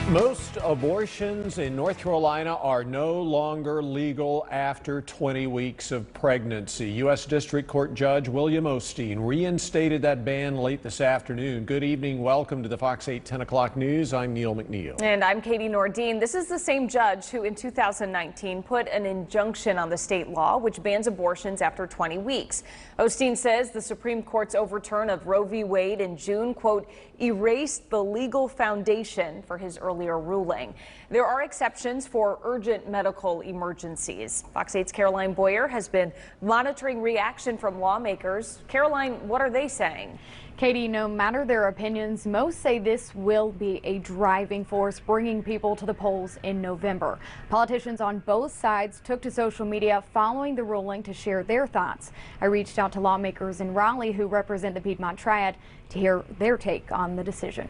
Most abortions in North Carolina are no longer legal after 20 weeks of pregnancy. U.S. District Court Judge William Osteen reinstated that ban late this afternoon. Good evening. Welcome to the Fox 8 10 o'clock news. I'm Neil McNeil. And I'm Katie Nordine. This is the same judge who in 2019 put an injunction on the state law which bans abortions after 20 weeks. Osteen says the Supreme Court's overturn of Roe v. Wade in June, quote, erased the legal foundation for his earlier ruling. There are exceptions for urgent medical emergencies. Fox 8's Caroline Boyer has been monitoring reaction from lawmakers. Caroline, what are they saying? Katie, no matter their opinions, most say this will be a driving force bringing people to the polls in November. Politicians on both sides took to social media following the ruling to share their thoughts. I reached out to lawmakers in Raleigh who represent the Piedmont Triad to hear their take on the decision.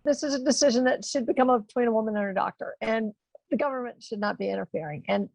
This is a decision that should become between a woman and her doctor, and the government should not be interfering. And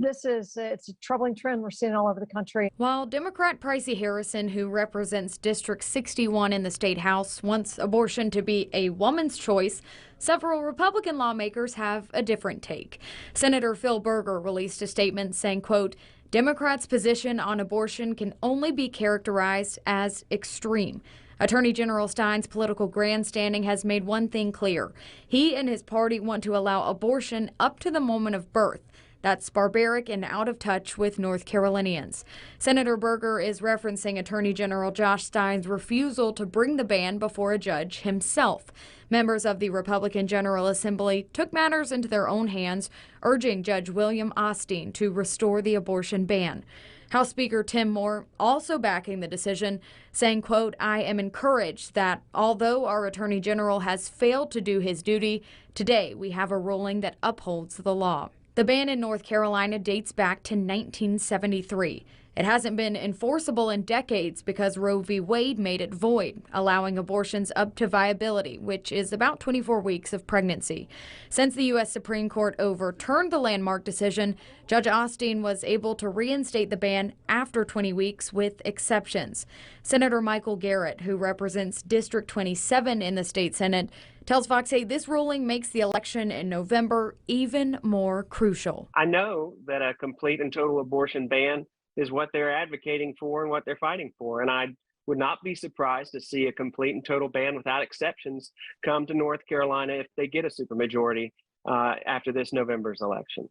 it's a troubling trend we're seeing all over the country. While Democrat Pricey Harrison, who represents District 61 in the state house, wants abortion to be a woman's choice, several Republican lawmakers have a different take. Senator Phil Berger released a statement saying, quote, Democrats' position on abortion can only be characterized as extreme. Attorney General Stein's political grandstanding has made one thing clear. He and his party want to allow abortion up to the moment of birth. That's barbaric and out of touch with North Carolinians. Senator Berger is referencing Attorney General Josh Stein's refusal to bring the ban before a judge himself. Members of the Republican General Assembly took matters into their own hands, urging Judge William Osteen to restore the abortion ban. House Speaker Tim Moore also backing the decision, saying, quote, I am encouraged that although our Attorney General has failed to do his duty, today we have a ruling that upholds the law. The ban in North Carolina dates back to 1973. It hasn't been enforceable in decades because Roe v. Wade made it void, allowing abortions up to viability, which is about 24 weeks of pregnancy. Since the U.S. Supreme Court overturned the landmark decision, Judge Osteen was able to reinstate the ban after 20 weeks with exceptions. Senator Michael Garrett, who represents District 27 in the state Senate, tells Fox 8 this ruling makes the election in November even more crucial. I know that a complete and total abortion ban is what they're advocating for and what they're fighting for. And I would not be surprised to see a complete and total ban without exceptions come to North Carolina if they get a supermajority after this November's election.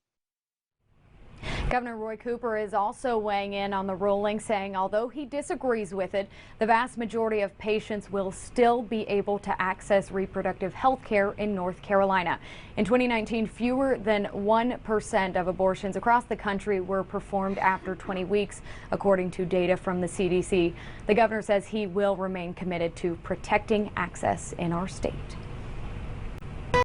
Governor Roy Cooper is also weighing in on the ruling, saying although he disagrees with it, the vast majority of patients will still be able to access reproductive health care in North Carolina. In 2019, fewer than 1% of abortions across the country were performed after 20 weeks, according to data from the CDC. The governor says he will remain committed to protecting access in our state.